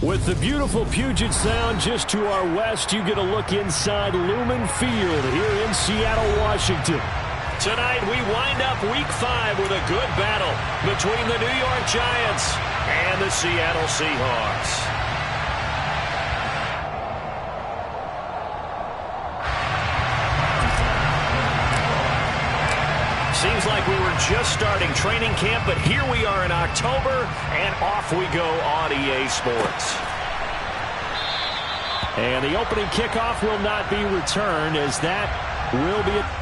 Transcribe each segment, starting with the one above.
With the beautiful Puget Sound just to our west, you get a look inside Lumen Field here in Seattle, Washington. Tonight, we wind up Week 5 with a good battle between the New York Giants and the Seattle Seahawks. Seems like we were just starting training camp, but here we are in October, and off we go on EA Sports. And the opening kickoff will not be returned, as that will be a...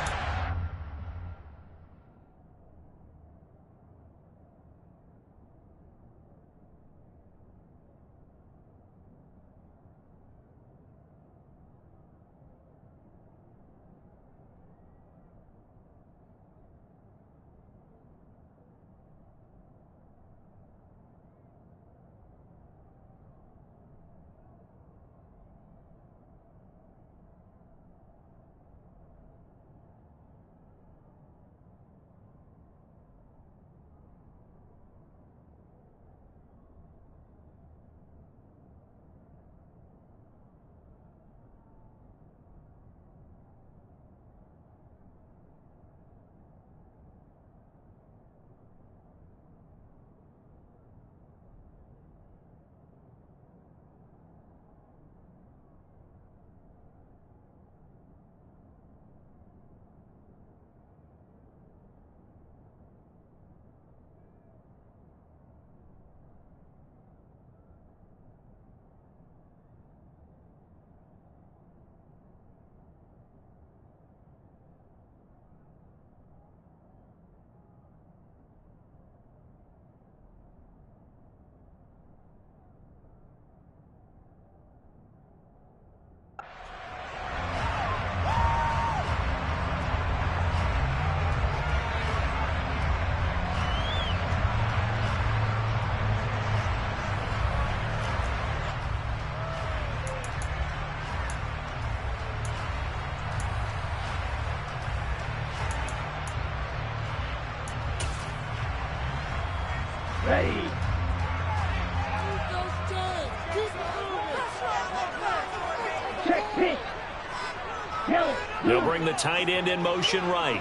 They'll bring the tight end in motion right.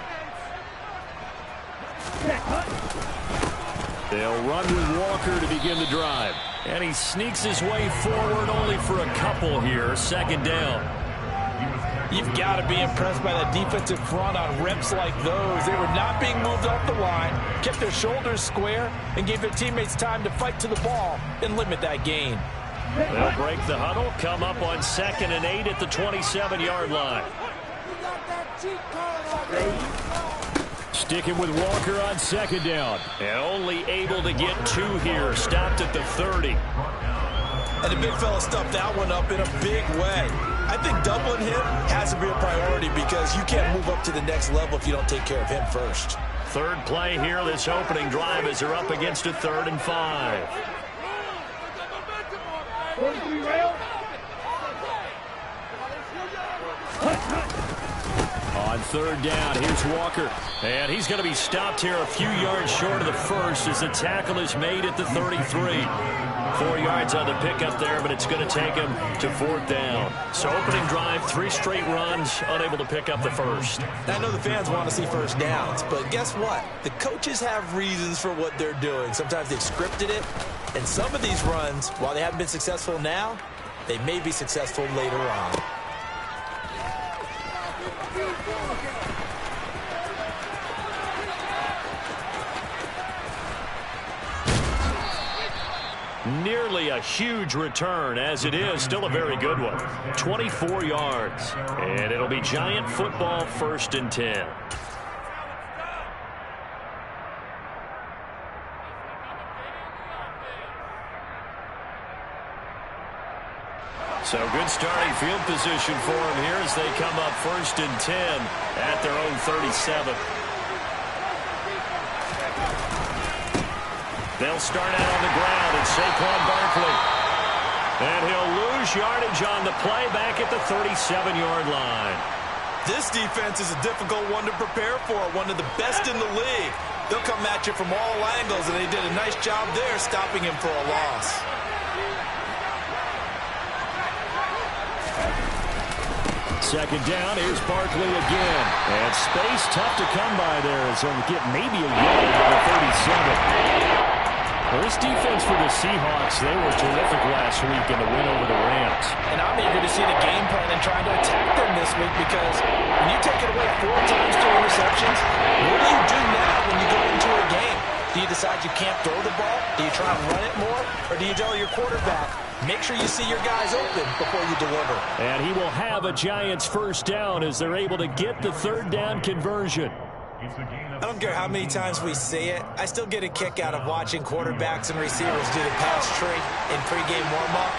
They'll run with Walker to begin the drive. And he sneaks his way forward only for a couple here. Second down. You've got to be impressed by that defensive front on reps like those. They were not being moved off the line, kept their shoulders square, and gave their teammates time to fight to the ball and limit that gain. They'll break the huddle, come up on 2nd and 8 at the 27-yard line. Sticking with Walker on 2nd down. And only able to get 2 here. Stopped at the 30. And the big fella stuffed that one up in a big way. I think doubling him has to be a priority because you can't move up to the next level if you don't take care of him first. Third play here, this opening drive, as they're up against a 3rd and 5. On 3rd down, here's Walker. And he's going to be stopped here a few yards short of the first as the tackle is made at the 33. 4 yards on the pickup there, but it's going to take him to 4th down. So opening drive, 3 straight runs, unable to pick up the first. I know the fans want to see first downs, but guess what? The coaches have reasons for what they're doing. Sometimes they've scripted it, and some of these runs, while they haven't been successful now, they may be successful later on. Nearly a huge return, as it is still a very good one. 24 yards. And it'll be Giant football, 1st and 10. So good starting field position for them here as they come up 1st and 10 at their own 37. They'll start out on the ground, and Saquon Barkley. And he'll lose yardage on the play back at the 37-yard line. This defense is a difficult one to prepare for, one of the best in the league. They'll come at you from all angles, and they did a nice job there stopping him for a loss. second down. Here's Barkley again. And space tough to come by there as he'll get maybe a yard at the 37. Well, this defense for the Seahawks, they were terrific last week in the win over the Rams. And I'm eager to see the game plan and trying to attack them this week because when you take it away 4 times to interceptions, what do you do now when you go into a game? Do you decide you can't throw the ball? Do you try and run it more? Or do you tell your quarterback, make sure you see your guys open before you deliver? And he will have a Giants first down as they're able to get the third down conversion. I don't care how many times we see it. I still get a kick out of watching quarterbacks and receivers do the pass tree in pregame warm-up.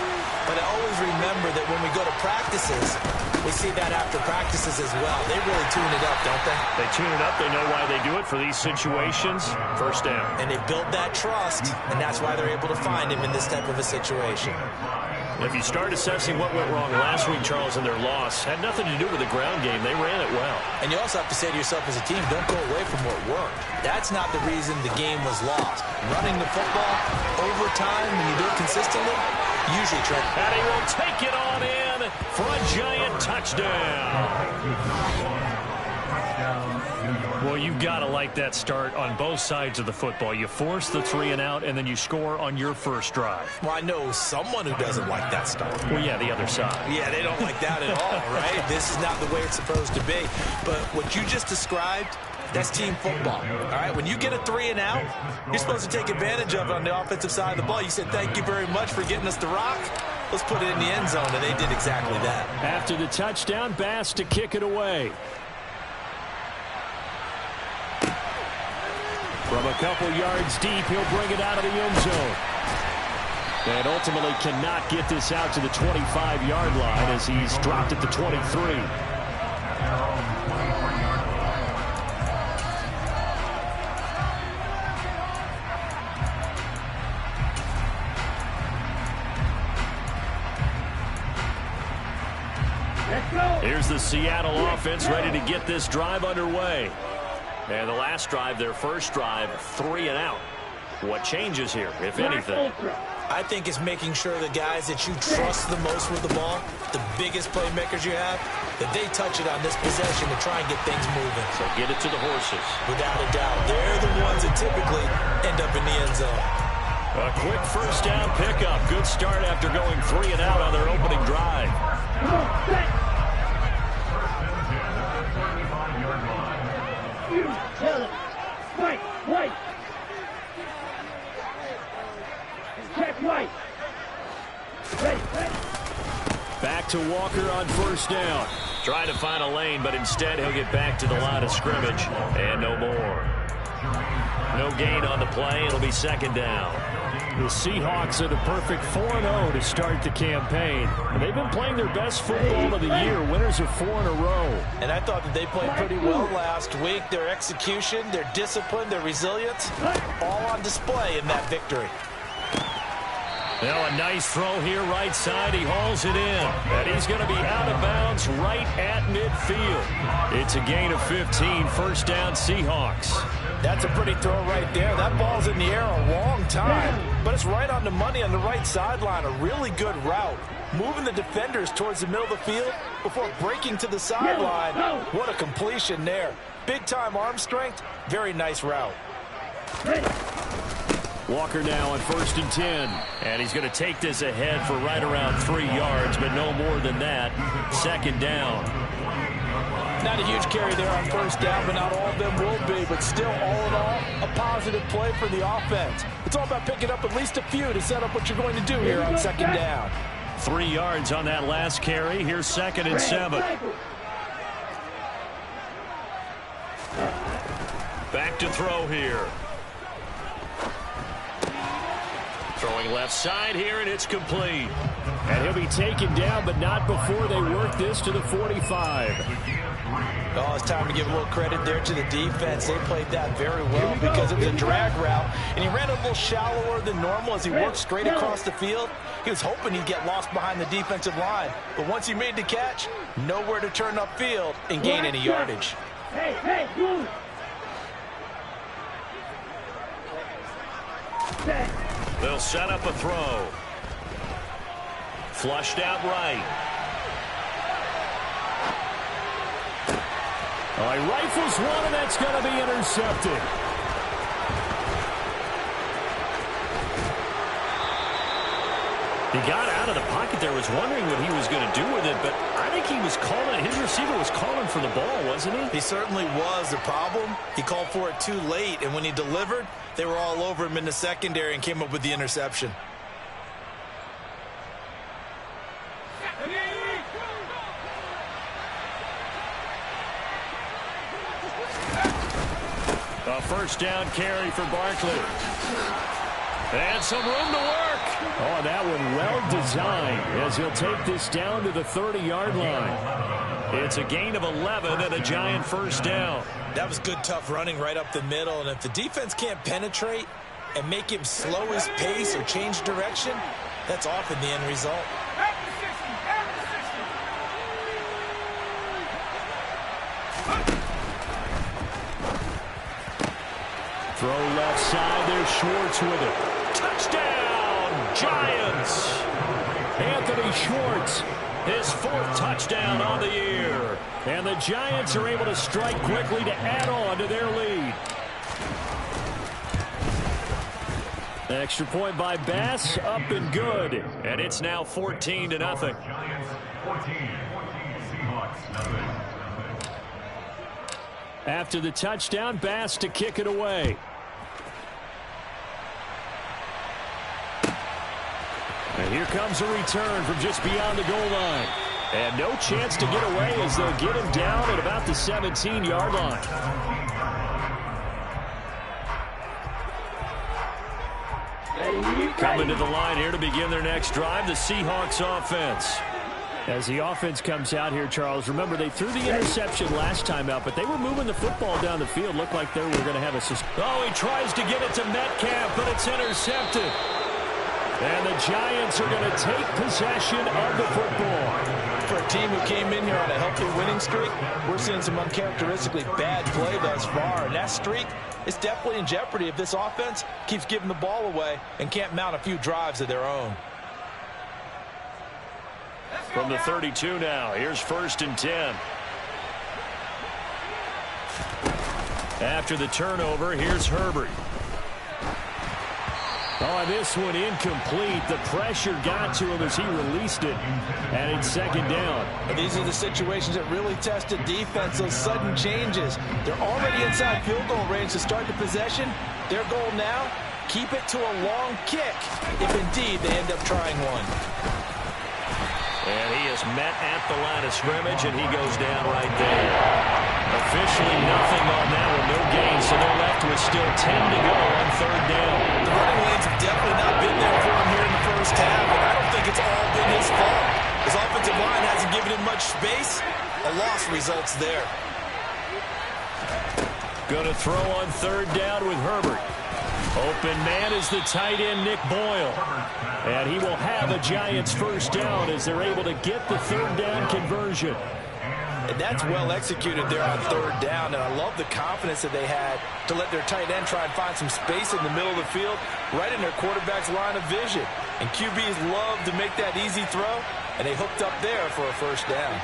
But I always remember that when we go to practices, we see that after practices as well. They really tune it up, don't they? They tune it up. They know why they do it for these situations. First down. And they build that trust, and that's why they're able to find him in this type of a situation. If you start assessing what went wrong last week, Charles, in their loss, had nothing to do with the ground game. They ran it well. And you also have to say to yourself as a team, don't go away from what worked. That's not the reason the game was lost. Running the football over time, when you do it consistently, usually Trent. And he will take it on in for a Giant touchdown. Well, you've got to like that start on both sides of the football. You force the 3 and out, and then you score on your first drive. Well, I know someone who doesn't like that start. Well, yeah, the other side. Yeah, they don't like that at all, right? This is not the way it's supposed to be. But what you just described, that's team football, all right? When you get a 3 and out, you're supposed to take advantage of it on the offensive side of the ball. You said, thank you very much for getting us the rock. Let's put it in the end zone, and they did exactly that. After the touchdown, Bass to kick it away. From a couple yards deep, he'll bring it out of the end zone. And ultimately cannot get this out to the 25-yard line as he's dropped at the 23. Here's the Seattle offense ready to get this drive underway. And the last drive, their first drive, 3 and out. What changes here, if anything? I think it's making sure the guys that you trust the most with the ball, the biggest playmakers you have, that they touch it on this possession to try and get things moving. So get it to the horses. Without a doubt. They're the ones that typically end up in the end zone. A quick first down pickup. Good start after going 3 and out on their opening drive. White. Check White. Back to Walker on first down. Trying to find a lane, but instead he'll get back to the line of scrimmage. And no more. No gain on the play. It'll be second down. The Seahawks are the perfect 4-0 to start the campaign. And they've been playing their best football of the year, winners of 4 in a row. And I thought that they played pretty well last week. Their execution, their discipline, their resilience, all on display in that victory. Now a nice throw here right side. He hauls it in. And he's going to be out of bounds right at midfield. It's a gain of 15. First down, Seahawks. That's a pretty throw right there. That ball's in the air a long time, but it's right on the money on the right sideline. A really good route. Moving the defenders towards the middle of the field before breaking to the sideline. What a completion there. Big-time arm strength. Very nice route. Walker now on 1st and 10. And he's going to take this ahead for right around 3 yards, but no more than that. Second down. Not a huge carry there on first down, but not all of them will be. But still, all in all, a positive play for the offense. It's all about picking up at least a few to set up what you're going to do here on second down. 3 yards on that last carry. Here's 2nd and 7. Back to throw here. Throwing left side here, and it's complete. And he'll be taken down, but not before they work this to the 45. Oh, it's time to give a little credit there to the defense. They played that very well because it was a drag route, and he ran a little shallower than normal as he worked straight across the field. He was hoping he'd get lost behind the defensive line, but once he made the catch, nowhere to turn upfield and gain any yardage. Hey, move. They'll set up a throw. Flushed out right. Oh, he rifles one, and that's going to be intercepted. He got out of the pocket there, was wondering what he was going to do with it, but I think he was calling, his receiver was calling for the ball, wasn't he? He certainly was. The problem, he called for it too late, and when he delivered, they were all over him in the secondary and came up with the interception. A first down carry for Barkley. And some room to work. Oh, that one well designed as he'll take this down to the 30-yard line. It's a gain of 11 and a giant first down. That was good, tough running right up the middle. And if the defense can't penetrate and make him slow his pace or change direction, that's often the end result. Throw left side. There's Schwartz with it. Touchdown, Giants! Anthony Schwartz, his 4th touchdown on the year. And the Giants are able to strike quickly to add on to their lead. Extra point by Bass, up and good. And it's now 14-0. After the touchdown, Bass to kick it away. And here comes a return from just beyond the goal line. And no chance to get away as they'll get him down at about the 17-yard line. Coming to the line here to begin their next drive, the Seahawks offense. As the offense comes out here, Charles, remember they threw the interception last time out, but they were moving the football down the field. Looked like they were going to have a... Oh, he tries to get it to Metcalf, but it's intercepted. And the Giants are going to take possession of the football. For a team who came in here on a healthy winning streak, we're seeing some uncharacteristically bad play thus far. And that streak is definitely in jeopardy if this offense keeps giving the ball away and can't mount a few drives of their own. From the 32 now, here's 1st and 10. After the turnover, here's Herbert. Oh, this one incomplete. The pressure got to him as he released it. And it's 2nd down. These are the situations that really test the defense, those sudden changes. They're already inside field goal range to start the possession. Their goal now, keep it to a long kick, if indeed they end up trying one. And he is met at the line of scrimmage, and he goes down right there. Officially nothing on that one, no gain, so they're left with still 10 to go on 3rd down. The running lanes have definitely not been there for him here in the first half, and I don't think it's all been his fault. His offensive line hasn't given him much space. A loss results there. Going to throw on 3rd down with Herbert. Open man is the tight end, Nick Boyle. And he will have a Giants first down as they're able to get the 3rd down conversion. And that's well executed there on 3rd down. And I love the confidence that they had to let their tight end try and find some space in the middle of the field, right in their quarterback's line of vision. And QBs love to make that easy throw, and they hooked up there for a first down.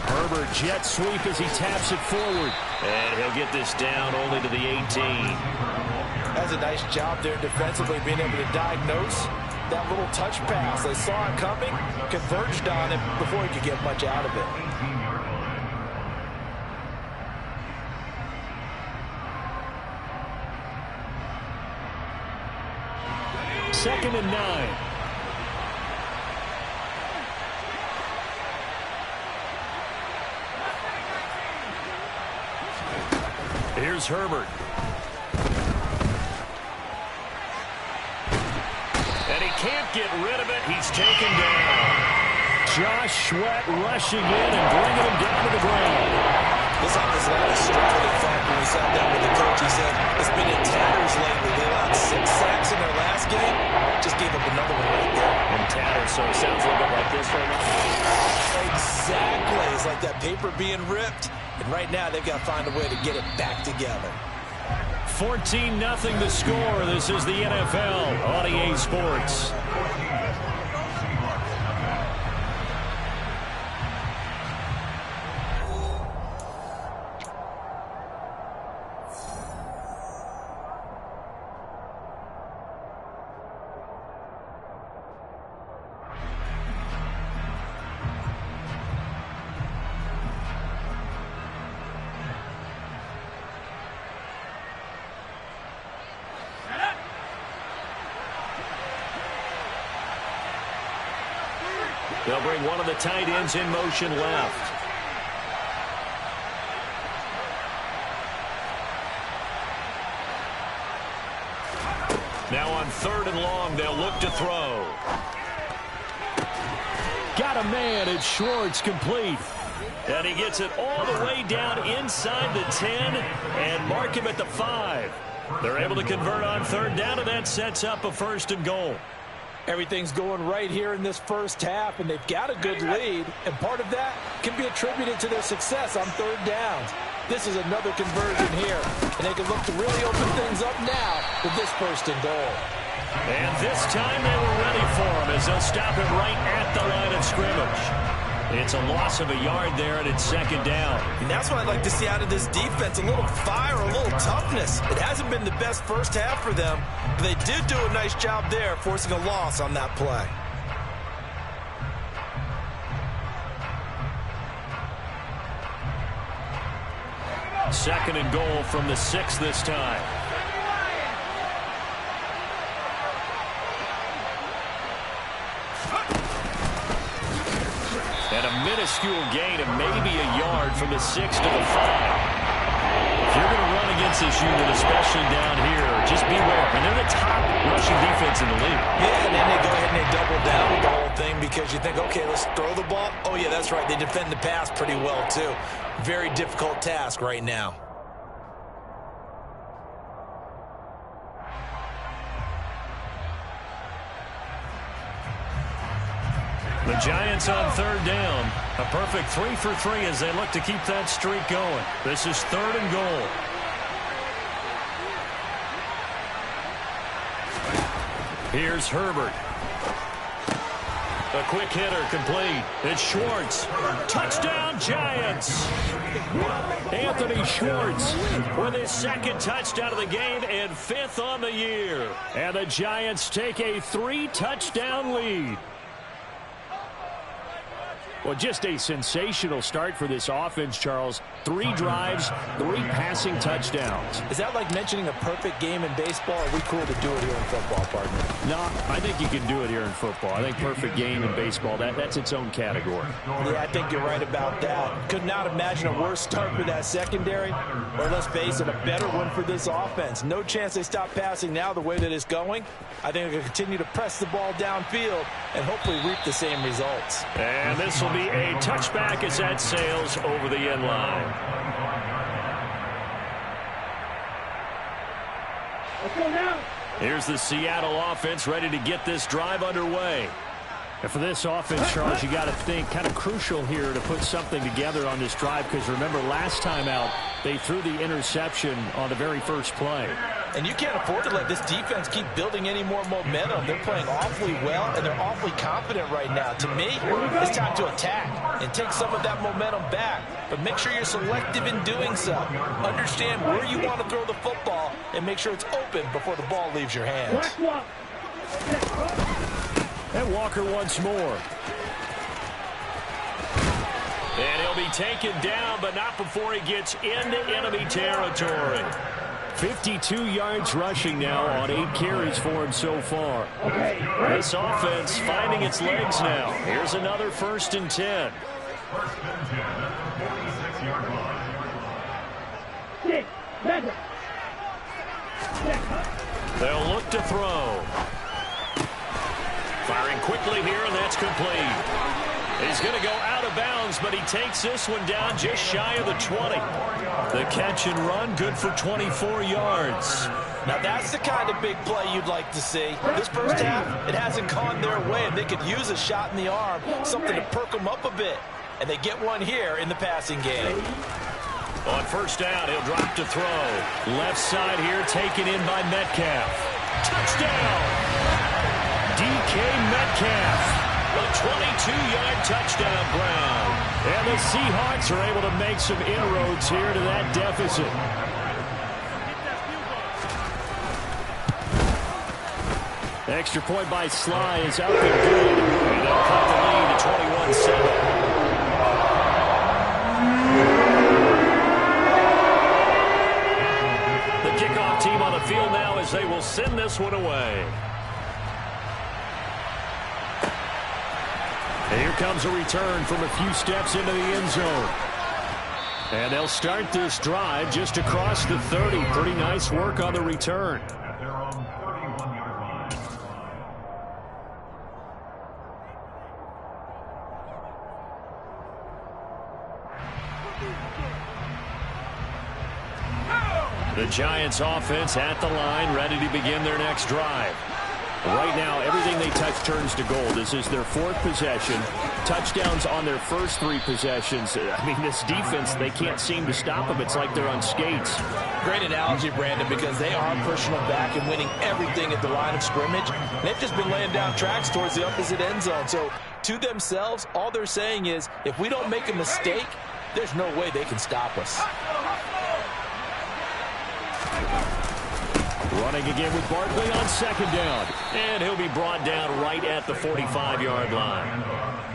Herbert jet sweep as he taps it forward. And he'll get this down only to the 18. That's a nice job there defensively, being able to diagnose that little touch pass. They saw it coming, converged on it before he could get much out of it. 2nd and 9. Here's Herbert. And he can't get rid of it. He's taken down. Josh Sweat rushing in and bringing him down to the ground. This offensive line is struggled. In fact, when we sat down with the coach, he said it's been in tatters lately. They allowed 6 sacks in their last game. Just gave up another one right there. In tatters, so it sounds a little bit like this right now. Exactly. It's like that paper being ripped. And right now, they've got to find a way to get it back together. 14-0 the score. This is the NFL on EA Sports. They'll bring one of the tight ends in motion left. Now on 3rd and long, they'll look to throw. Got a man. It's Schwartz, complete. And he gets it all the way down inside the 10 and mark him at the 5. They're able to convert on 3rd down, and that sets up a 1st and goal. Everything's going right here in this first half, and they've got a good lead, and part of that can be attributed to their success on 3rd downs. This is another conversion here, and they can look to really open things up now with this 1st and goal. And this time they were ready for him as they'll stop him right at the line of scrimmage. It's a loss of a yard there, and it's 2nd down. And that's what I'd like to see out of this defense, a little fire, a little toughness. It hasn't been the best first half for them, but they did do a nice job there, forcing a loss on that play. Second and goal from the 6 this time. And a minuscule gain of maybe a yard from the 6 to the 5. If you're going to run against this unit, especially down here, just beware. And they're the top rushing defense in the league. Yeah, and then they go ahead and they double down with the whole thing because you think, okay, let's throw the ball. Oh, yeah, that's right. They defend the pass pretty well, too. Very difficult task right now. The Giants on 3rd down. A perfect 3 for 3 as they look to keep that streak going. This is 3rd and goal. Here's Herbert. A quick hitter complete. It's Schwartz. Touchdown, Giants. Anthony Schwartz with his 2nd touchdown of the game and 5th on the year. And the Giants take a 3-touchdown lead. Well, just a sensational start for this offense, Charles. 3 drives, 3 passing touchdowns. Is that like mentioning a perfect game in baseball? Or are we cool to do it here in football, partner? No, I think you can do it here in football. I think perfect game in baseball, that's its own category. Yeah, I think you're right about that. Could not imagine a worse start for that secondary, or let's face it, a better one for this offense. No chance they stop passing now the way that it's going. I think they're going to continue to press the ball downfield and hopefully reap the same results. And this will be a touchback as that sails over the end line. Let's go now. Here's the Seattle offense ready to get this drive underway. And for this offense, Charles, you got to think kind of crucial here to put something together on this drive because remember last time out they threw the interception on the very first play. And you can't afford to let this defense keep building any more momentum. They're playing awfully well, and they're awfully confident right now. To me, it's time to attack and take some of that momentum back. But make sure you're selective in doing so. Understand where you want to throw the football and make sure it's open before the ball leaves your hands. And Walker once more. And he'll be taken down, but not before he gets into enemy territory. 52 yards rushing now on 8 carries for him so far. This offense finding its legs now. Here's another 1st and 10. They'll look to throw. Firing quickly here, and that's complete. He's going to go out of bounds, but he takes this one down just shy of the 20. The catch and run, good for 24 yards. Now that's the kind of big play you'd like to see. This first half, it hasn't gone their way, and they could use a shot in the arm, something to perk them up a bit. And they get one here in the passing game. On 1st down, he'll drop to throw. Left side here, taken in by Metcalf. Touchdown! DK Metcalf. A 22-yard touchdown ground. And the Seahawks are able to make some inroads here to that deficit. The extra point by Sly is up and good. And they'll cut the lead to 21-7. The kickoff team on the field now as they will send this one away. And here comes a return from a few steps into the end zone. And they'll start this drive just across the 30. Pretty nice work on the return. The Giants offense at the line, ready to begin their next drive. Right now, everything they touch turns to gold. This is their 4th possession. Touchdowns on their first 3 possessions. I mean, this defense, they can't seem to stop them. It's like they're on skates. Great analogy, Brandon, because they are pushing them back and winning everything at the line of scrimmage. And they've just been laying down tracks towards the opposite end zone. So, to themselves, all they're saying is, if we don't make a mistake, there's no way they can stop us. Running again with Barkley on 2nd down. And he'll be brought down right at the 45-yard line.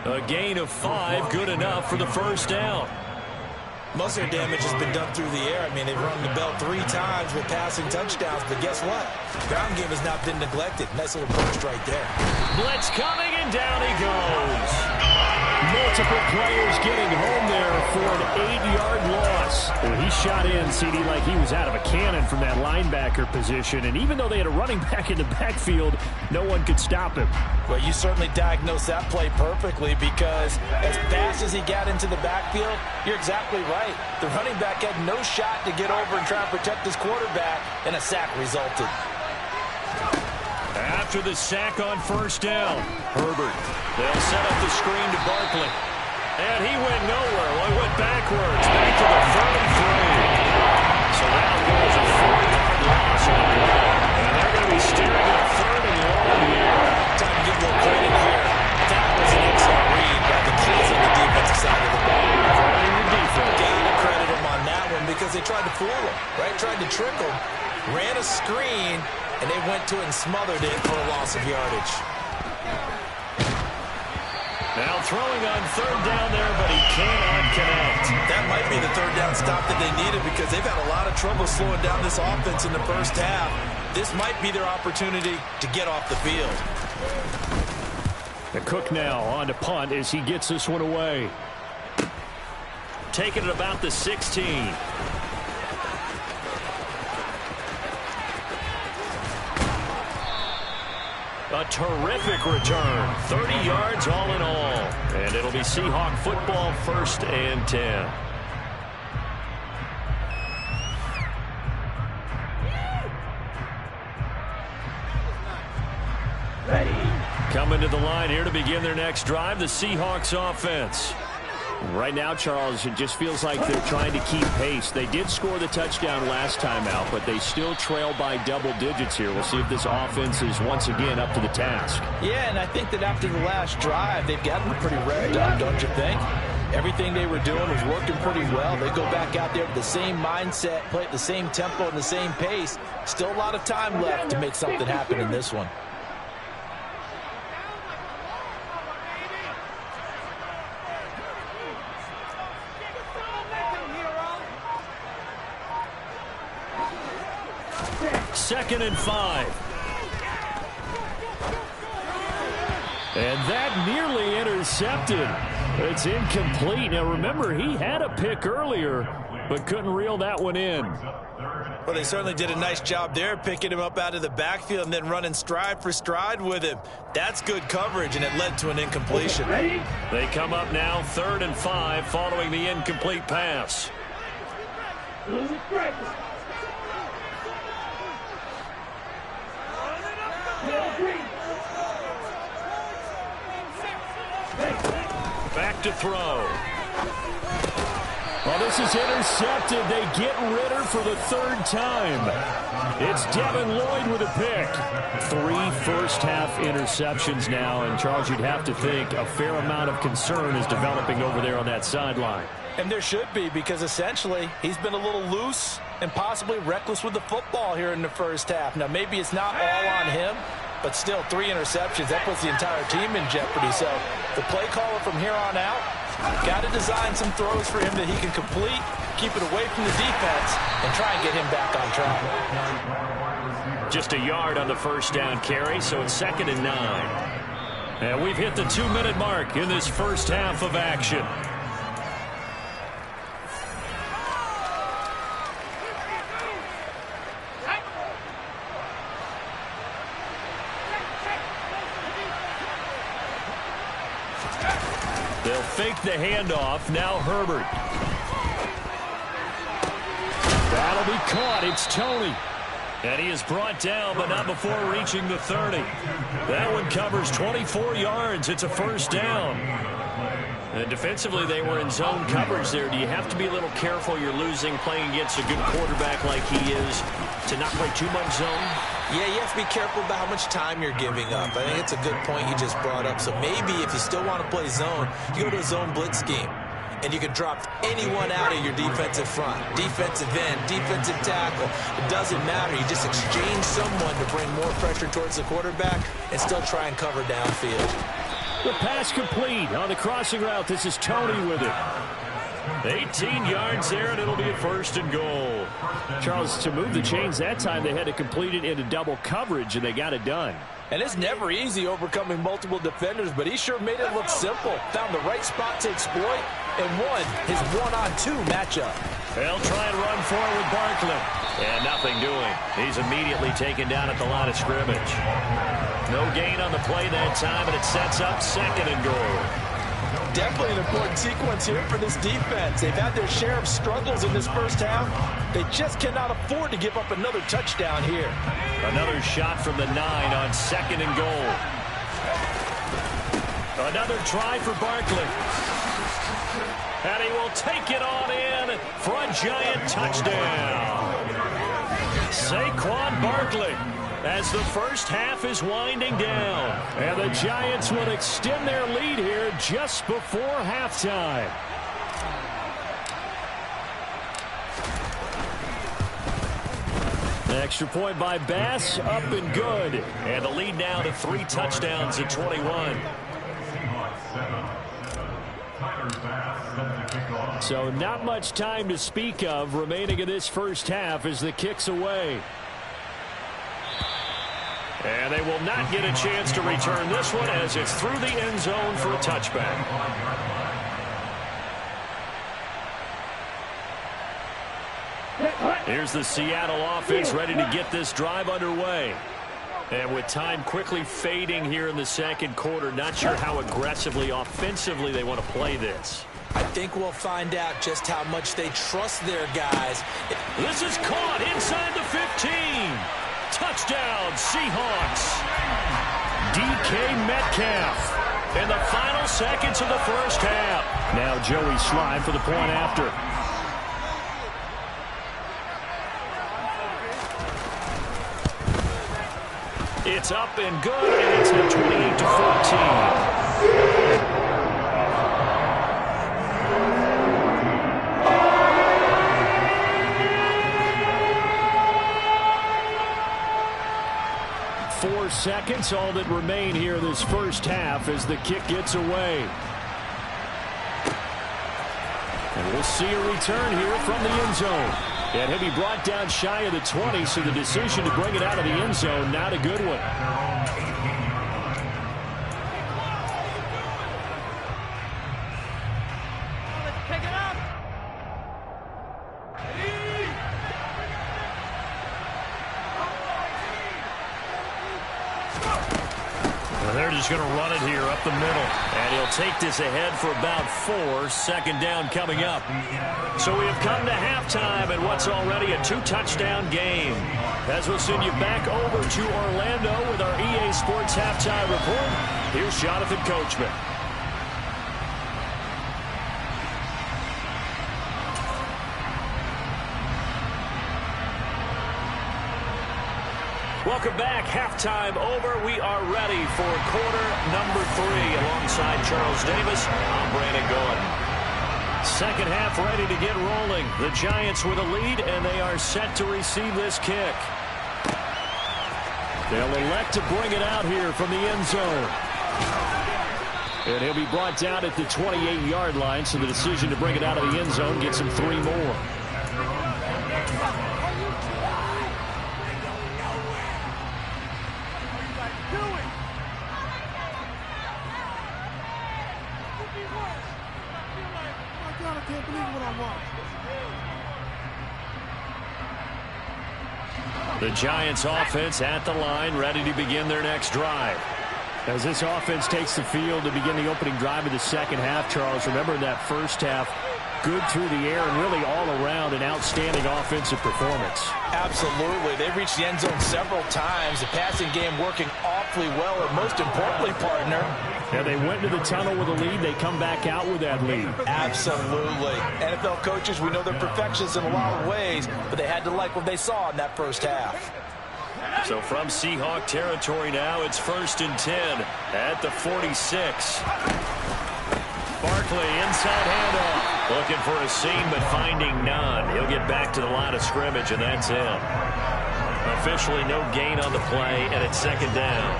A gain of 5, good enough for the first down. Most of their damage has been done through the air. I mean, they've rung the bell 3 times with passing touchdowns, but guess what? Ground game has not been neglected. Nice little burst right there. Blitz coming, and down he goes. Multiple players getting home there for an 8-yard loss. Well, he shot in, CD, like he was out of a cannon from that linebacker position. And even though they had a running back in the backfield, no one could stop him. Well, you certainly diagnosed that play perfectly, because as fast as he got into the backfield, you're exactly right. The running back had no shot to get over and try and protect his quarterback, and a sack resulted. After the sack on first down, Herbert. They'll set up the screen to Barkley. And he went nowhere. Well, he went backwards, back to the 33. So that goes a 4-yard loss on the play. And they're going to be staring at 3rd and long here. Time to give a little credit here. That was an excellent read by the kids on the defensive side of the ball. Crediting the defense. Gotta credit them on that one, because they tried to fool him, right? Tried to trick him. Ran a screen, and they went to it and smothered it for a loss of yardage. Now throwing on 3rd down there, but he cannot connect. That might be the 3rd down stop that they needed, because they've had a lot of trouble slowing down this offense in the first half. This might be their opportunity to get off the field. The Cook now on to punt as he gets this one away. Taking it about the 16. A terrific return. 30 yards all in all. And it'll be Seahawk football, 1st and 10. Coming to the line here to begin their next drive, the Seahawks offense. Right now, Charles, it just feels like they're trying to keep pace. They did score the touchdown last time out, but they still trail by double digits here. We'll see if this offense is once again up to the task. Yeah, and I think that after the last drive, they've gotten pretty revved up, don't you think? Everything they were doing was working pretty well. They go back out there with the same mindset, play at the same tempo and the same pace. Still a lot of time left to make something happen in this one. Second and 5. And that nearly intercepted. It's incomplete. Now, remember, he had a pick earlier, but couldn't reel that one in. Well, they certainly did a nice job there, picking him up out of the backfield and then running stride for stride with him. That's good coverage, and it led to an incompletion. They come up now 3rd and 5 following the incomplete pass. Back to throw. Well, this is intercepted. They get Ritter for the 3rd time. It's Devin Lloyd with a pick. 3 first-half interceptions now, and Charles, you'd have to think a fair amount of concern is developing over there on that sideline. And there should be, because essentially he's been a little loose and possibly reckless with the football here in the first half. Now, maybe it's not all on him, but still 3 interceptions. That puts the entire team in jeopardy. So the play caller from here on out got to design some throws for him that he can complete, keep it away from the defense, and try and get him back on track. Just a yard on the first down carry, so it's 2nd and 9. And we've hit the 2-minute mark in this first half of action. They'll fake the handoff. Now Herbert. That'll be caught. It's Tony. And he is brought down, but not before reaching the 30. That one covers 24 yards. It's a first down. And defensively, they were in zone coverage there. Do you have to be a little careful? You're losing playing against a good quarterback like he is to not play too much zone? Yeah, you have to be careful about how much time you're giving up. I think it's a good point you just brought up. So maybe if you still want to play zone, you go to a zone blitz scheme. And you can drop anyone out of your defensive front. Defensive end, defensive tackle. It doesn't matter. You just exchange someone to bring more pressure towards the quarterback and still try and cover downfield. The pass complete on the crossing route. This is Tony with it. 18 yards there, and it'll be a first and goal. Charles, to move the chains that time, they had to complete it into double coverage, and they got it done. And it's never easy overcoming multiple defenders, but he sure made it look simple. Found the right spot to exploit and won his one-on-two matchup. They'll try and run forward with Barkley. And nothing doing. He's immediately taken down at the line of scrimmage. No gain on the play that time, and it sets up second and goal. Definitely an important sequence here for this defense. They've had their share of struggles in this first half. They just cannot afford to give up another touchdown here. Another shot from the 9 on second and goal. Another try for Barkley. And he will take it on in for a giant touchdown. Saquon Barkley, as the first half is winding down. And the Giants will extend their lead here just before halftime. Extra point by Bass, up and good. And the lead now to 3 touchdowns at 21. So not much time to speak of remaining in this first half as the kick's away. And they will not get a chance to return this one as it's through the end zone for a touchback. Here's the Seattle offense ready to get this drive underway. And with time quickly fading here in the second quarter, not sure how aggressively, offensively they want to play this. I think we'll find out just how much they trust their guys. This is caught inside the 15. Touchdown, Seahawks. DK Metcalf in the final seconds of the first half. Now Joey Slye for the point after. It's up and good, and it's now 28-14. 4 seconds, all that remain here this first half as the kick gets away. And we'll see a return here from the end zone. And he'll be brought down shy of the 20, so the decision to bring it out of the end zone, not a good one. They're just going to run it here up the middle. And he'll take this ahead for about 4. Second down coming up. So we have come to halftime in what's already a 2-touchdown game. As we'll send you back over to Orlando with our EA Sports Halftime Report, here's Jonathan Coachman. Welcome back. Halftime over. We are ready for quarter number 3. Alongside Charles Davis, I'm Brandon Gordon. Second half ready to get rolling. The Giants with a lead, and they are set to receive this kick. They'll elect to bring it out here from the end zone. And he'll be brought down at the 28-yard line, so the decision to bring it out of the end zone gets him 3 more. The Giants offense at the line, ready to begin their next drive. As this offense takes the field to begin the opening drive of the second half, Charles, remember in that first half, good through the air and really all around an outstanding offensive performance. Absolutely. They reached the end zone several times. The passing game working awfully well, and most importantly, partner, yeah, they went to the tunnel with a lead. They come back out with that lead. Absolutely. NFL coaches, we know they're perfectionists in a lot of ways, but they had to like what they saw in that first half. So from Seahawk territory now, it's 1st and 10 at the 46. Barkley inside handoff. Looking for a seam, but finding none. He'll get back to the line of scrimmage, and that's it. Officially no gain on the play, and it's 2nd down.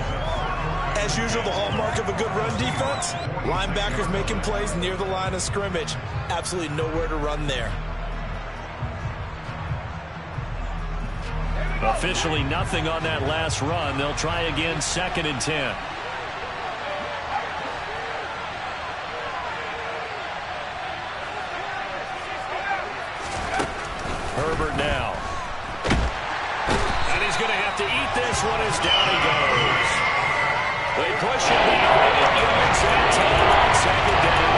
As usual, the hallmark of a good run defense, linebackers making plays near the line of scrimmage. Absolutely nowhere to run there. Officially nothing on that last run. They'll try again, 2nd and 10. Herbert now. And he's going to have to eat this one as down he goes. They push him back 8 yards that time on 2nd down.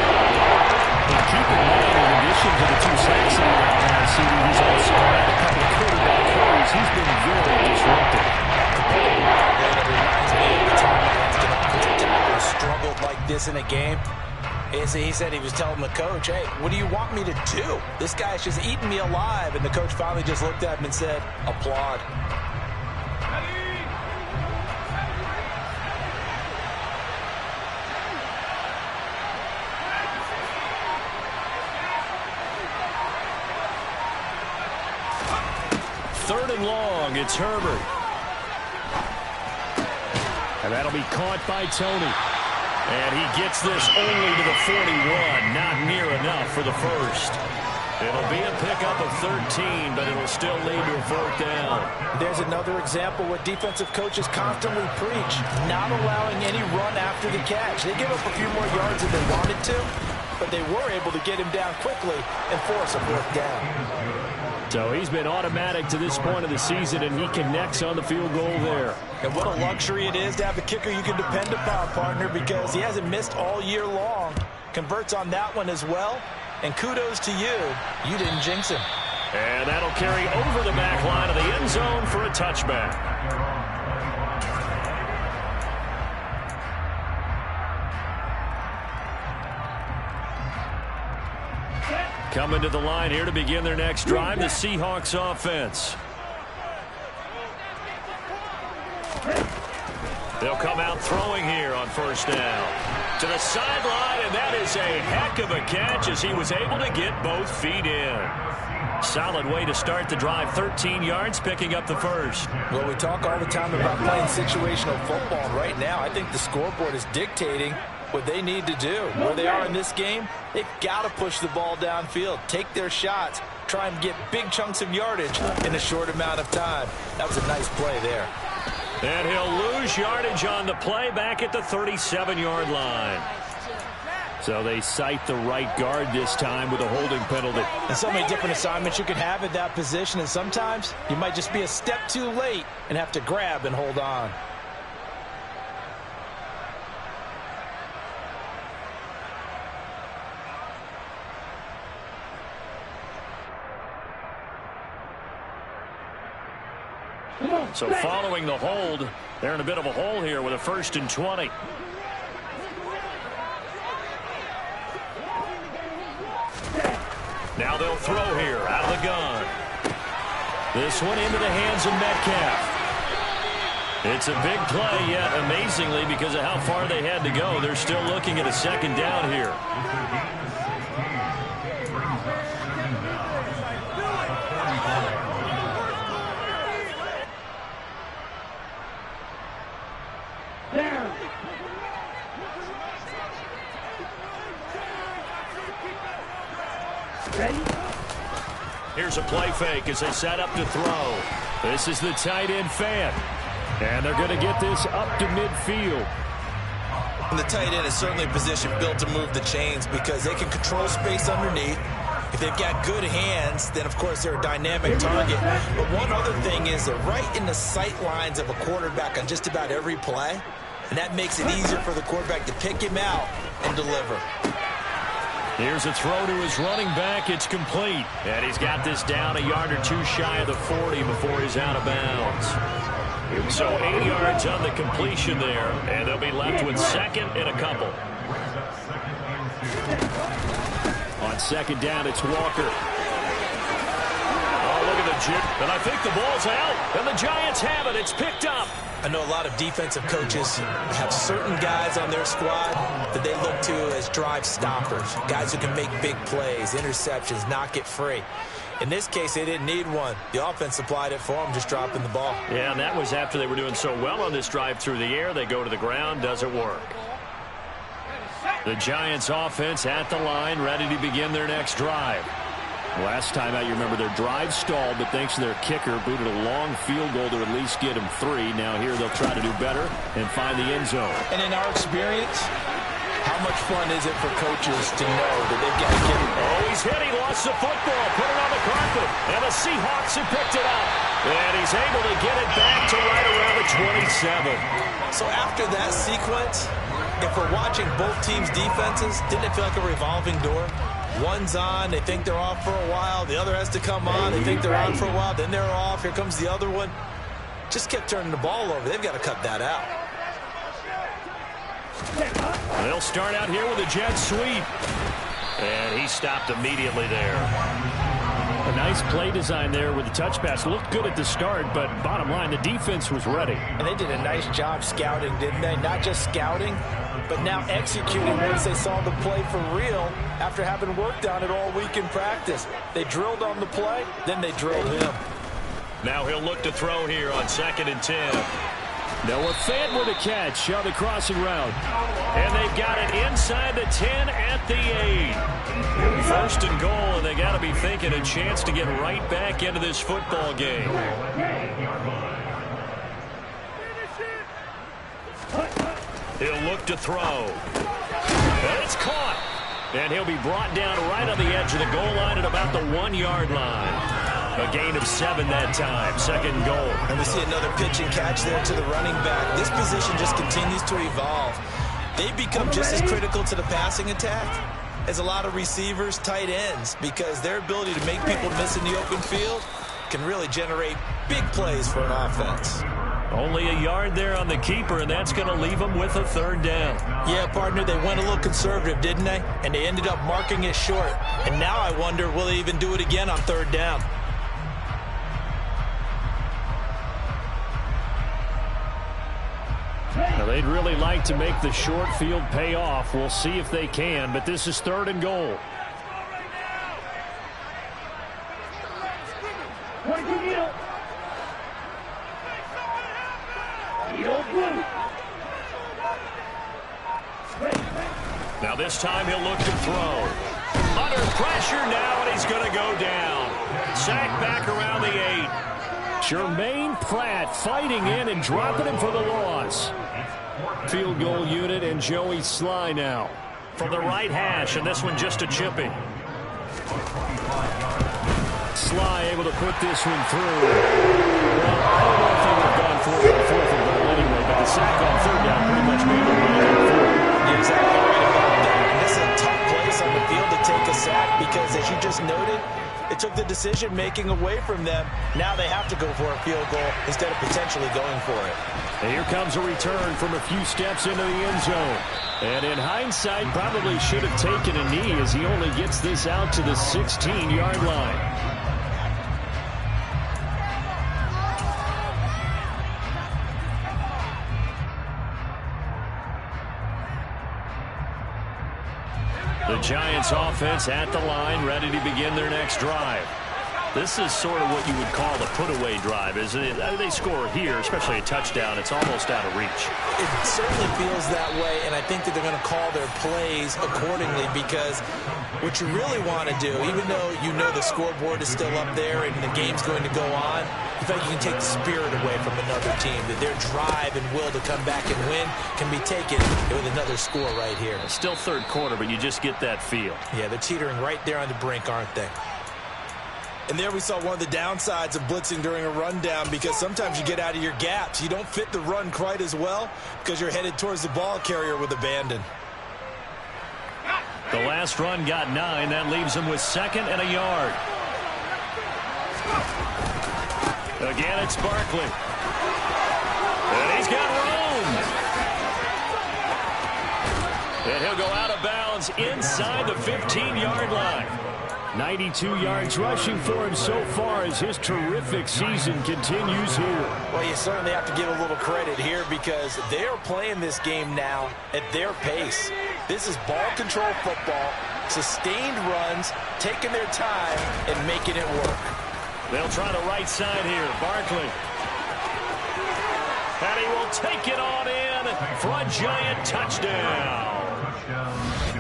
And keep in mind, in addition to the 2 sacks he now has, he's also had a couple of quarterback hurries. He's been very disruptive. That reminds me of the time against an offensive tackle struggled like this in a game. He said he was telling the coach, hey, what do you want me to do? This guy's just eating me alive. And the coach finally just looked at him and said, applaud. Third and long, it's Herbert. And that'll be caught by Tony. And he gets this only to the 41, not near enough for the first. It'll be a pickup of 13, but it'll still lead to a 4th down. There's another example what defensive coaches constantly preach, not allowing any run after the catch. They give up a few more yards than they wanted to, but they were able to get him down quickly and force a 4th down. So he's been automatic to this point of the season, and he connects on the field goal there. And what a luxury it is to have a kicker you can depend upon, partner, because he hasn't missed all year long. Converts on that one as well. And kudos to you. You didn't jinx him. And that'll carry over the back line of the end zone for a touchback. Coming to the line here to begin their next drive, the Seahawks offense. They'll come out throwing here on 1st down. To the sideline, and that is a heck of a catch as he was able to get both feet in. Solid way to start the drive, 13 yards, picking up the first. Well, we talk all the time about playing situational football. Right now, I think the scoreboard is dictating what they need to do. Where they are in this game, they've got to push the ball downfield, take their shots, try and get big chunks of yardage in a short amount of time. That was a nice play there. And he'll lose yardage on the play back at the 37-yard line. So they cite the right guard this time with a holding penalty. And so many different assignments you could have at that position, and sometimes you might just be a step too late and have to grab and hold on. So following the hold, they're in a bit of a hole here with a 1st and 20. Now they'll throw here out of the gun. This one into the hands of Metcalf. It's a big play, yet amazingly, because of how far they had to go, they're still looking at a 2nd down here. Here's a play fake as they set up to throw. This is the tight end fan. And they're going to get this up to midfield. And the tight end is certainly a position built to move the chains because they can control space underneath. If they've got good hands, then, of course, they're a dynamic target. But one other thing is they're right in the sight lines of a quarterback on just about every play, and that makes it easier for the quarterback to pick him out and deliver. Here's a throw to his running back. It's complete. And he's got this down a yard or two shy of the 40 before he's out of bounds. So 8 yards on the completion there, and they'll be left with second and a couple. On second down, it's Walker. Oh, look at the jig. And I think the ball's out. And the Giants have it. It's picked up. I know a lot of defensive coaches have certain guys on their squad that they look to as drive stoppers, guys who can make big plays, interceptions, knock it free. In this case, they didn't need one. The offense supplied it for them, just dropping the ball. Yeah, and that was after they were doing so well on this drive through the air. They go to the ground, doesn't work. The Giants offense at the line, ready to begin their next drive. Last time out, you remember their drive stalled, but thanks to their kicker, booted a long field goal to at least get them 3. Now here they'll try to do better and find the end zone. And in our experience, how much fun is it for coaches to know that they've got to get it? Oh, he's hit. He lost the football. Put it on the carpet. And the Seahawks have picked it up. And he's able to get it back to right around the 27. So after that sequence, if we're watching both teams' defenses, didn't it feel like a revolving door? One's on, they think they're off for a while. The other has to come on, they think they're on for a while. Then they're off. Here comes the other one. Just kept turning the ball over. They've got to cut that out. They'll start out here with a jet sweep. And he stopped immediately there. A nice play design there with the touch pass. Looked good at the start, but bottom line, the defense was ready. And they did a nice job scouting, didn't they? Not just scouting, but now executing once they saw the play for real after having worked on it all week in practice. They drilled on the play, then they drilled him. Now he'll look to throw here on 2nd and 10. Noah Fant with a catch on the crossing route. And they've got it inside the 10 at the 8. 1st and goal, and they got to be thinking a chance to get right back into this football game. He'll look to throw. And it's caught. And he'll be brought down right on the edge of the goal line at about the 1-yard line. A gain of 7 that time. 2nd and goal. And we see another pitch and catch there to the running back. This position just continues to evolve. They become just as critical to the passing attack as a lot of receivers, tight ends, because their ability to make people miss in the open field can really generate big plays for an offense. Only a yard there on the keeper, and that's going to leave them with a 3rd down. Yeah, partner, they went a little conservative, didn't they? And they ended up marking it short. And now I wonder, will they even do it again on 3rd down? Now, they'd really like to make the short field pay off. We'll see if they can, but this is 3rd and goal. Now this time he'll look to throw. Under pressure now, and he's going to go down. Sacked back around the 8. Jermaine Pratt fighting in and dropping him for the loss. Field goal unit and Joey Sly now. From the right hash, and this one just a chipping. Sly able to put this one through. Well, I don't know if they would have gone for it on 4th and goal anyway, but the sack on 3rd down pretty much made it right through. You're exactly right about that. And this is a tough place on the field to take a sack because, as you just noted, it took the decision-making away from them. Now they have to go for a field goal instead of potentially going for it. And here comes a return from a few steps into the end zone. And in hindsight, probably should have taken a knee as he only gets this out to the 16-yard line. The Giants offense at the line, ready to begin their next drive. This is sort of what you would call the put-away drive, isn't it? They score here, especially a touchdown. It's almost out of reach. It certainly feels that way, and I think that they're going to call their plays accordingly because what you really want to do, even though you know the scoreboard is still up there and the game's going to go on, I feel like you can take the spirit away from another team, that their drive and will to come back and win can be taken with another score right here. It's still third quarter, but you just get that feel. Yeah, they're teetering right there on the brink, aren't they? And there we saw one of the downsides of blitzing during a rundown, because sometimes you get out of your gaps. You don't fit the run quite as well because you're headed towards the ball carrier with abandon. The last run got 9. That leaves him with 2nd and a yard. Again, it's Barkley. And he's got room. And he'll go out of bounds inside the 15-yard line. 92 yards rushing for him so far as his terrific season continues here. Well, you certainly have to give a little credit here because they're playing this game now at their pace. This is ball control football, sustained runs, taking their time and making it work. They'll try the right side here. Barkley. And he will take it on in for a giant touchdown.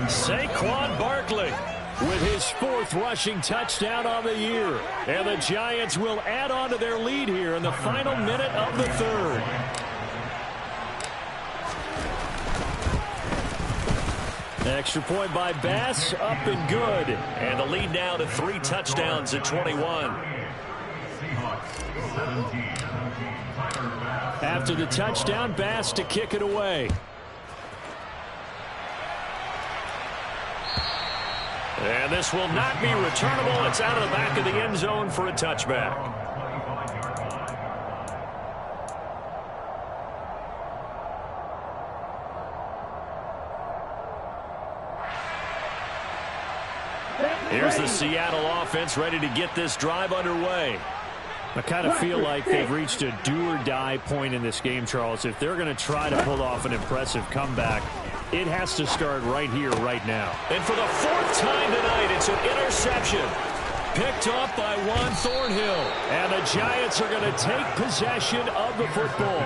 Saquon Barkley with his 4th rushing touchdown on the year. And the Giants will add on to their lead here in the final minute of the 3rd. Extra point by Bass, up and good. And the lead now to 3 touchdowns at 21. After the touchdown, Bass to kick it away. And this will not be returnable. It's out of the back of the end zone for a touchback. Here's the Seattle offense ready to get this drive underway. I kind of feel like they've reached a do-or-die point in this game, Charles. If they're going to try to pull off an impressive comeback, it has to start right here, right now. And for the 4th time tonight, it's an interception. Picked off by Juan Thornhill. And the Giants are going to take possession of the football.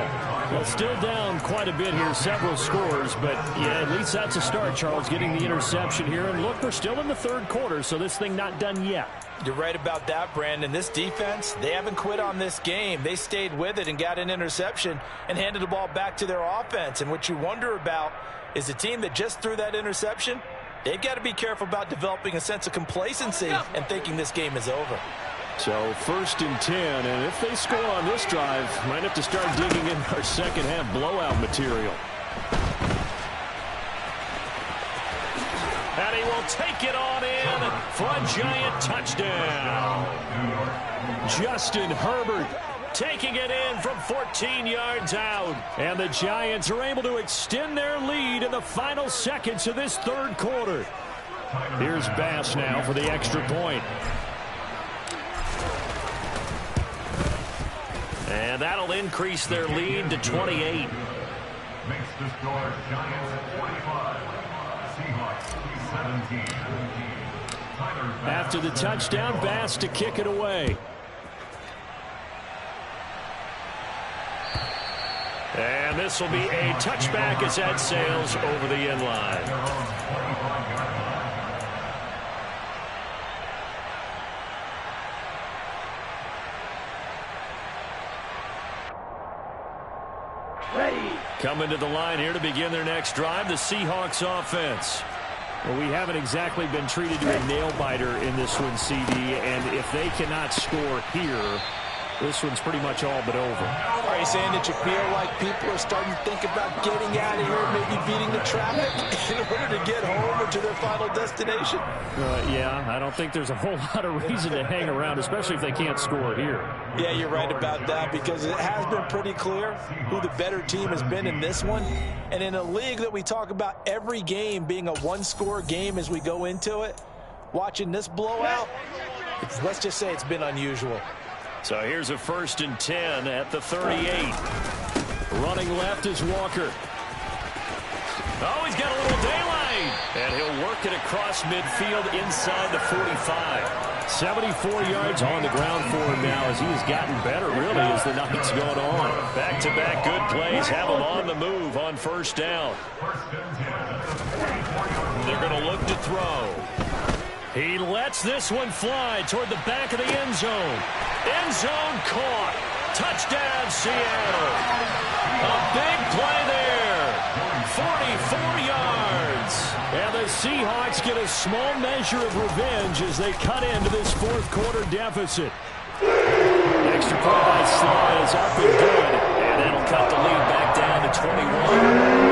Well, still down quite a bit here, several scores. But, yeah, at least that's a start, Charles, getting the interception here. And, look, we're still in the 3rd quarter, so this thing not done yet. You're right about that, Brandon. This defense, they haven't quit on this game. They stayed with it and got an interception and handed the ball back to their offense. And what you wonder about is the team that just threw that interception, they've got to be careful about developing a sense of complacency and thinking this game is over. So 1st and 10, and if they score on this drive, might have to start digging in our second half blowout material. And he will take it on in for a giant touchdown. Justin Herbert taking it in from 14 yards out. And the Giants are able to extend their lead in the final seconds of this 3rd quarter. Here's Bass now for the extra point. And that'll increase their lead to 28. Makes the score Giants 25, Seahawks 17. After the touchdown, Bass to kick it away. And this will be a touchback as that sails over the end line. Coming to the line here to begin their next drive, the Seahawks offense. Well, we haven't exactly been treated to a nail-biter in this one, CD, and if they cannot score here, this one's pretty much all but over. Are you saying that you feel like people are starting to think about getting out of here, maybe beating the traffic in order to get home or to their final destination? Yeah, I don't think there's a whole lot of reason to hang around, especially if they can't score here. Yeah, you're right about that because it has been pretty clear who the better team has been in this one. And in a league that we talk about every game being a one-score game as we go into it, watching this blowout, let's just say it's been unusual. So here's a 1st and 10 at the 38. Running left is Walker. Oh, he's got a little daylight. And he'll work it across midfield inside the 45. 74 yards on the ground for him now as he has gotten better, really, as the night's gone on. Back-to-back good plays have him on the move on 1st down. They're going to look to throw. He lets this one fly toward the back of the end zone. End zone caught. Touchdown, Seattle. A big play there. 44 yards. And the Seahawks get a small measure of revenge as they cut into this fourth quarter deficit. Extra point by Sly is up and good. And that'll cut the lead back down to 21.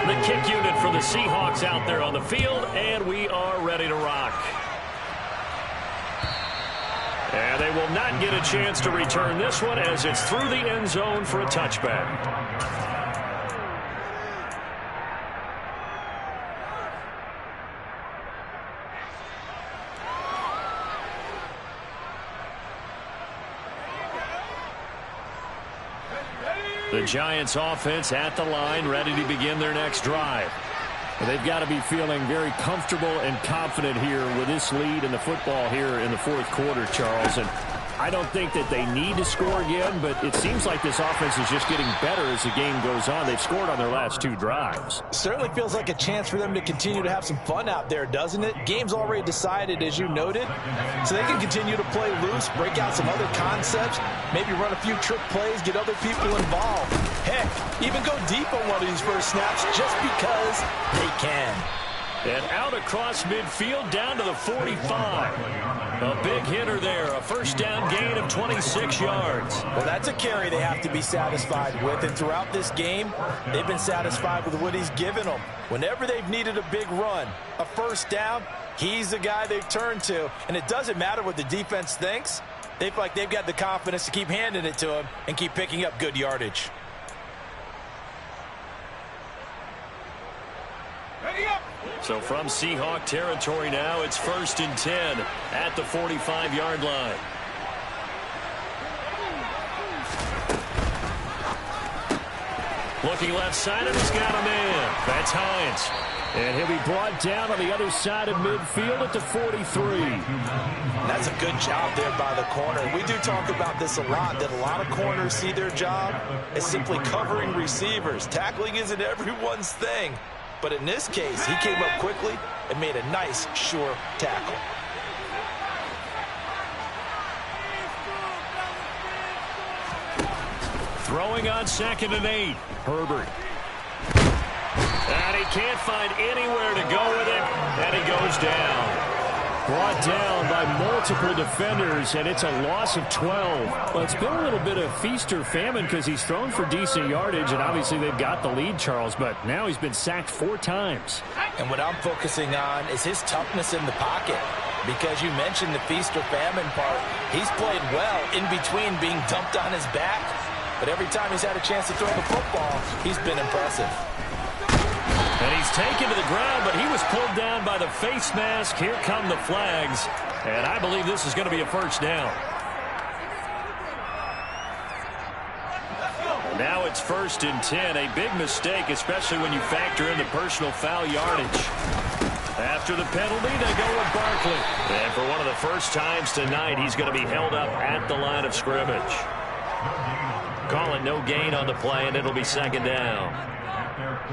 The kick unit for the Seahawks out there on the field, and we are ready to rock. And they will not get a chance to return this one as it's through the end zone for a touchback. The Giants offense at the line, ready to begin their next drive. They've got to be feeling very comfortable and confident here with this lead in the football here in the fourth quarter, Charles. And I don't think that they need to score again, but it seems like this offense is just getting better as the game goes on. They've scored on their last two drives. Certainly feels like a chance for them to continue to have some fun out there, doesn't it? Game's already decided, as you noted, so they can continue to play loose, break out some other concepts, maybe run a few trick plays, get other people involved. Heck, even go deep on one of these first snaps just because they can. And out across midfield down to the 45. A big hitter there, a first down gain of 26 yards. Well, that's a carry they have to be satisfied with, and throughout this game, they've been satisfied with what he's given them. Whenever they've needed a big run, a first down, he's the guy they've turned to, and it doesn't matter what the defense thinks. They feel like they've got the confidence to keep handing it to him and keep picking up good yardage. So from Seahawk territory now, it's 1st and 10 at the 45-yard line. Looking left side, and he's got a man. That's Hines. And he'll be brought down on the other side of midfield at the 43. That's a good job there by the corner. We do talk about this a lot, that a lot of corners see their job as simply covering receivers. Tackling isn't everyone's thing. But in this case, he came up quickly and made a nice, sure tackle. Throwing on 2nd and 8. Herbert. And he can't find anywhere to go with it, and he goes down. Brought down by multiple defenders, and it's a loss of 12. Well, it's been a little bit of feast or famine because he's thrown for decent yardage, and obviously they've got the lead, Charles, but now he's been sacked 4 times. And what I'm focusing on is his toughness in the pocket, because you mentioned the feast or famine part. He's played well in between being dumped on his back, but every time he's had a chance to throw the football, he's been impressive. And he's taken to the ground, but he was pulled down by the face mask. Here come the flags. And I believe this is going to be a first down. Now it's 1st and 10. A big mistake, especially when you factor in the personal foul yardage. After the penalty, they go with Barkley. And for one of the first times tonight, he's going to be held up at the line of scrimmage. Call it no gain on the play, and it'll be 2nd down.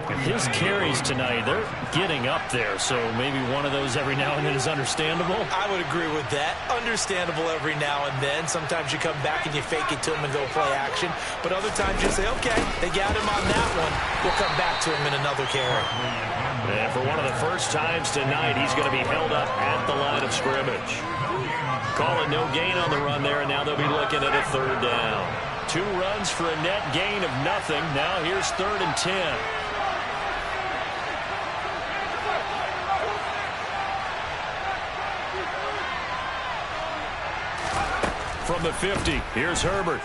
And his carries tonight, they're getting up there, so maybe one of those every now and then is understandable. I would agree with that. Understandable every now and then. Sometimes you come back and you fake it to him and go play action. But other times you say, okay, they got him on that one. We'll come back to him in another carry. And for one of the first times tonight, he's going to be held up at the line of scrimmage. Call it no gain on the run there, and now they'll be looking at a 3rd down. 2 runs for a net gain of nothing. Now here's 3rd and 10. From the 50, here's Herbert.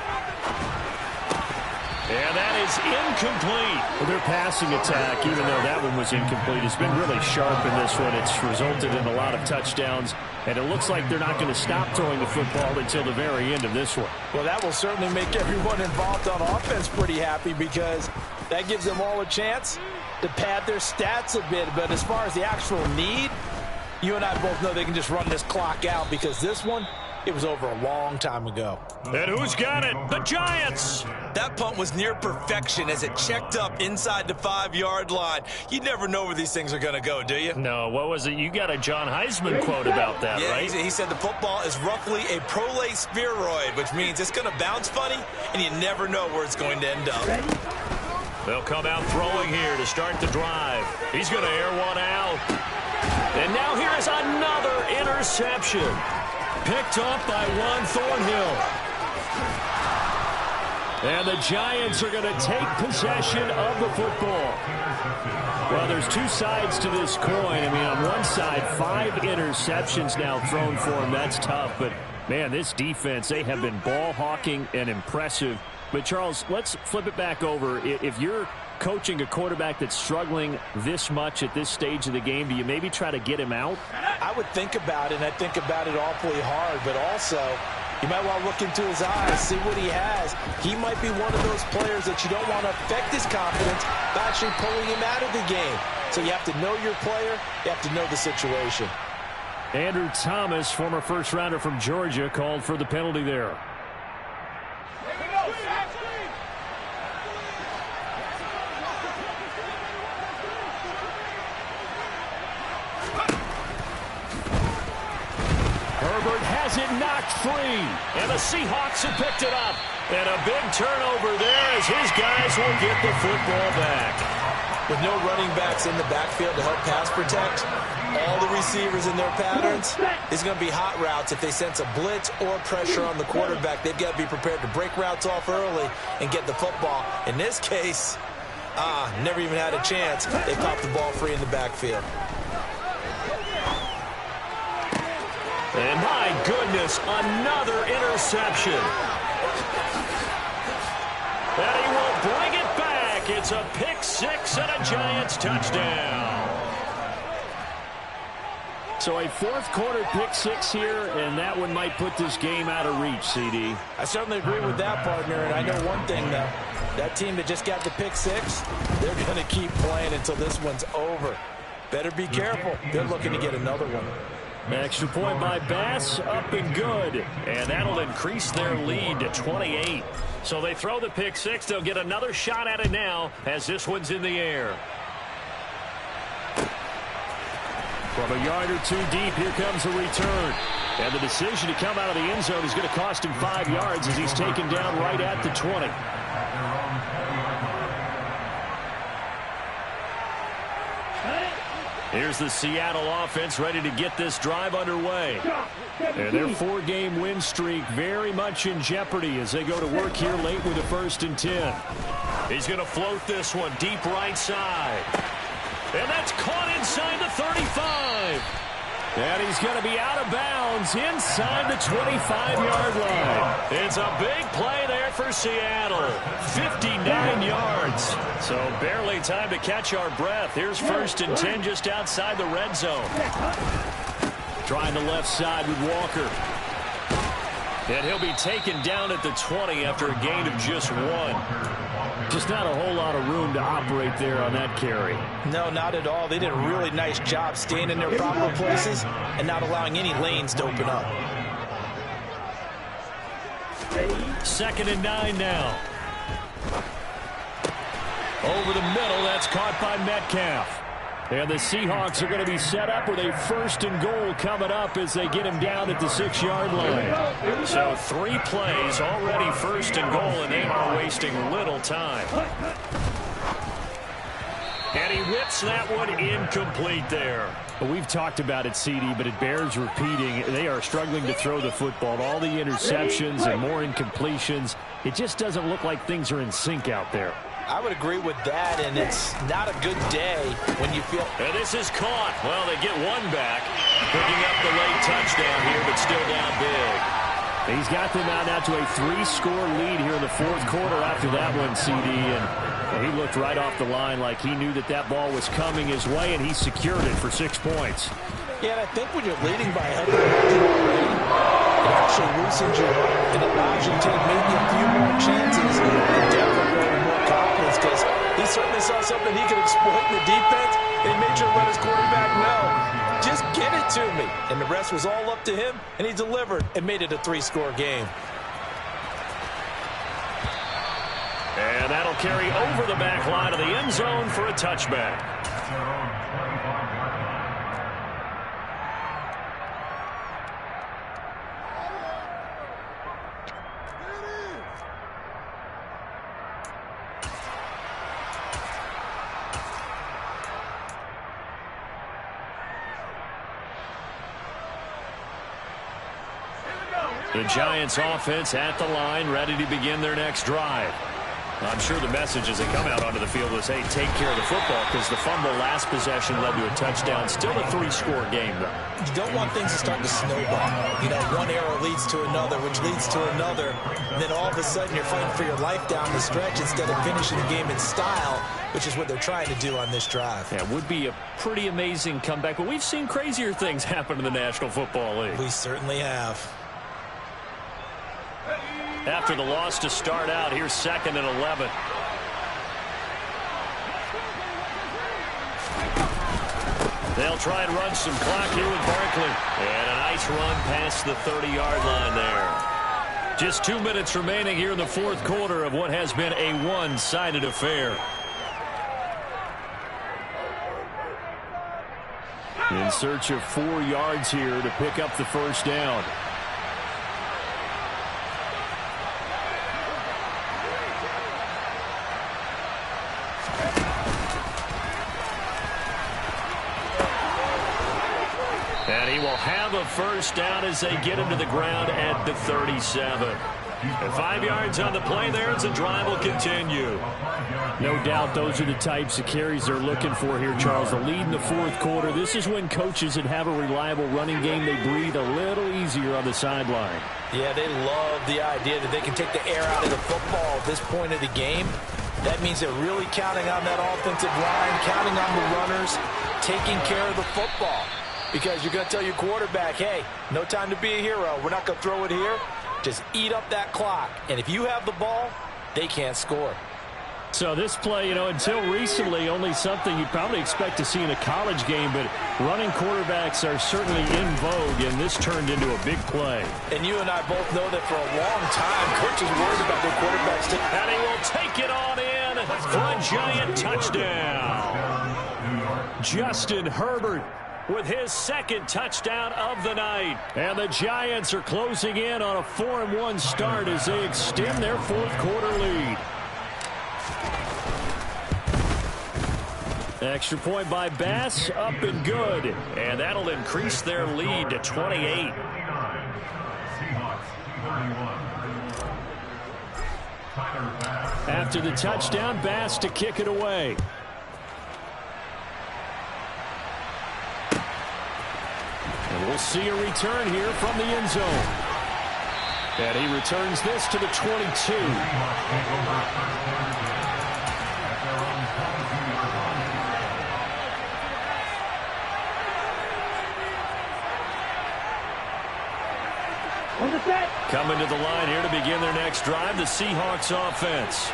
And that is incomplete. Well, their passing attack, even though that one was incomplete, has been really sharp in this one. It's resulted in a lot of touchdowns, and it looks like they're not going to stop throwing the football until the very end of this one. Well, that will certainly make everyone involved on offense pretty happy, because that gives them all a chance to pad their stats a bit. But as far as the actual need, you and I both know they can just run this clock out, because this one it was over a long time ago. And who's got it? The Giants! That punt was near perfection as it checked up inside the 5-yard line. You never know where these things are going to go, do you? No, what was it? You got a John Heisman quote about that, yeah, right? He said the football is roughly a prolate spheroid, which means it's going to bounce funny, and you never know where it's going to end up. They'll come out throwing here to start the drive. He's going to air one out. And now here is another interception. Picked up by Juan Thornhill. And the Giants are going to take possession of the football. Well, there's two sides to this coin. I mean, on one side, 5 interceptions now thrown for him. That's tough. But, man, this defense, they have been ball hawking and impressive. But, Charles, let's flip it back over. If you're coaching a quarterback that's struggling this much at this stage of the game, do you maybe try to get him out? I would think about it, and I think about it awfully hard, but also you might want to look into his eyes, see what he has. He might be one of those players that you don't want to affect his confidence by actually pulling him out of the game. So you have to know your player. You have to know the situation. Andrew Thomas, former first-rounder from Georgia, called for the penalty there. Herbert has it knocked free. And the Seahawks have picked it up. And a big turnover there as his guys will get the football back. With no running backs in the backfield to help pass protect, all the receivers in their patterns, it's going to be hot routes. If they sense a blitz or pressure on the quarterback, they've got to be prepared to break routes off early and get the football. In this case, never even had a chance. They popped the ball free in the backfield. And my goodness, another interception. And he will bring it back. It's a pick 6 and a Giants touchdown. So a fourth-quarter pick 6 here, and that one might put this game out of reach, CD. I certainly agree with that, partner, and I know one thing, though. That team that just got the pick 6, they're going to keep playing until this one's over. Better be careful. They're looking to get another one. Extra point by Bass, up and good. And that'll increase their lead to 28. So they throw the pick 6. They'll get another shot at it now as this one's in the air. From a yard or 2 deep, here comes a return. And the decision to come out of the end zone is going to cost him 5 yards as he's taken down right at the 20. Here's the Seattle offense ready to get this drive underway. And their 4-game win streak very much in jeopardy as they go to work here late with a 1st and 10. He's going to float this one deep right side. And that's caught inside the 35. And he's going to be out of bounds inside the 25-yard line. It's a big play there for Seattle. 59 yards. So barely time to catch our breath. Here's 1st and 10 just outside the red zone. Trying the left side with Walker. And he'll be taken down at the 20 after a gain of just 1. Just not a whole lot of room to operate there on that carry. No, not at all. They did a really nice job staying in their proper places and not allowing any lanes to open up. 2nd and 9 now. Over the middle, that's caught by Metcalf. And the Seahawks are going to be set up with a 1st and goal coming up as they get him down at the 6-yard line. So 3 plays already 1st and goal, and they are wasting little time. And he whips that one incomplete there. Well, we've talked about it, CD, but it bears repeating. They are struggling to throw the football. All the interceptions and more incompletions. It just doesn't look like things are in sync out there. I would agree with that, and it's not a good day when you feel... And this is caught. Well, they get one back. Picking up the late touchdown here, but still down big. He's got them out now to a 3-score lead here in the 4th quarter after that one, CD. And he looked right off the line like he knew that that ball was coming his way, and he secured it for 6 points. Yeah, and I think when you're leading by a heavy margin already, it actually loosens you up and allows you to take maybe a few more chances and definitely more confidence, because he certainly saw something he could exploit in the defense, and he made sure to let his quarterback know, just Just get it to me. And the rest was all up to him, and he delivered and made it a 3-score game. And that'll carry over the back line of the end zone for a touchback. The Giants offense at the line, ready to begin their next drive. I'm sure the message as they come out onto the field was, hey, take care of the football, because the fumble last possession led to a touchdown. Still a 3-score game, though. You don't want things to start to snowball. You know, one error leads to another, which leads to another. And then all of a sudden you're fighting for your life down the stretch instead of finishing the game in style, which is what they're trying to do on this drive. Yeah, it would be a pretty amazing comeback, but we've seen crazier things happen in the National Football League. We certainly have. After the loss to start out, here's 2nd and 11. They'll try and run some clock here with Barkley. And a nice run past the 30-yard line there. Just 2 minutes remaining here in the 4th quarter of what has been a one-sided affair. In search of 4 yards here to pick up the first down. And he will have a first down as they get him to the ground at the 37. And 5 yards on the play there as the drive will continue. No doubt those are the types of carries they're looking for here, Charles. The lead in the 4th quarter. This is when coaches that have a reliable running game, they breathe a little easier on the sideline. Yeah, they love the idea that they can take the air out of the football at this point of the game. That means they're really counting on that offensive line, counting on the runners, taking care of the football. Because you're going to tell your quarterback, hey, no time to be a hero. We're not going to throw it here. Just eat up that clock. And if you have the ball, they can't score. So this play, you know, until recently, only something you'd probably expect to see in a college game, but running quarterbacks are certainly in vogue, and this turned into a big play. And you and I both know that for a long time, coaches worried about their quarterbacks. And he will take it on in for a Giant touchdown. Justin Herbert with his 2nd touchdown of the night. And the Giants are closing in on a 4-1 start as they extend their 4th quarter lead. Extra point by Bass, up and good. And that'll increase their lead to 28. After the touchdown, Bass to kick it away. And we'll see a return here from the end zone. And he returns this to the 22. Coming to the line here to begin their next drive, the Seahawks offense.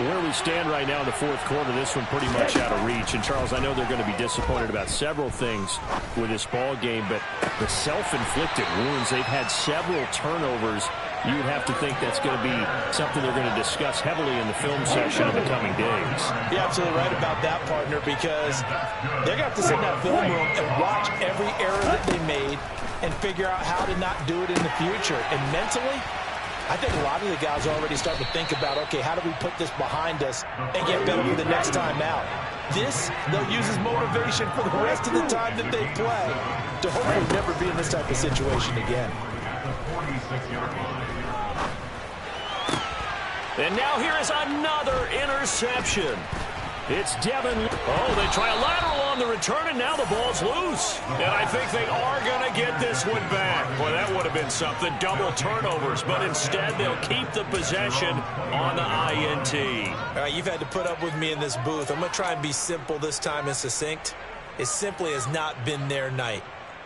Where we stand right now in the 4th quarter, this one pretty much out of reach. And, Charles, I know they're going to be disappointed about several things with this ball game, but the self-inflicted wounds, they've had several turnovers. You would have to think that's going to be something they're going to discuss heavily in the film session in the coming days. You're absolutely right about that, partner, because they're going to have to sit in that film room and watch every error that they made and figure out how to not do it in the future. And mentally, I think a lot of the guys are already starting to think about, okay, how do we put this behind us and get better for the next time out? This, they'll use as motivation for the rest of the time that they play to hopefully never be in this type of situation again. And now here is another interception. It's Devin. Oh, they try a lateral on the return, and now the ball's loose. And I think they are going to get this one back. Boy, that would have been something. Double turnovers, but instead they'll keep the possession on the INT. All right, you've had to put up with me in this booth. I'm going to try and be simple this time and succinct. It simply has not been their night.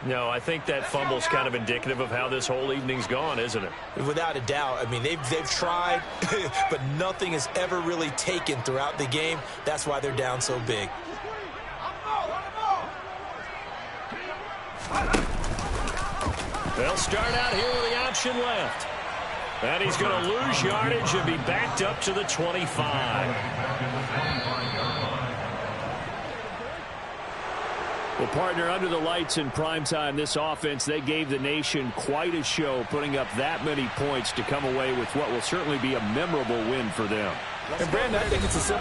No, I think that fumble's kind of indicative of how this whole evening's gone, isn't it? Without a doubt. I mean, they've tried, but nothing is ever really taken throughout the game. That's why they're down so big. They'll start out here with the option left. And he's going to lose yardage and be backed up to the 25. Well, partner, under the lights in primetime, this offense, they gave the nation quite a show, putting up that many points to come away with what will certainly be a memorable win for them. And Brandon, I think it's a simple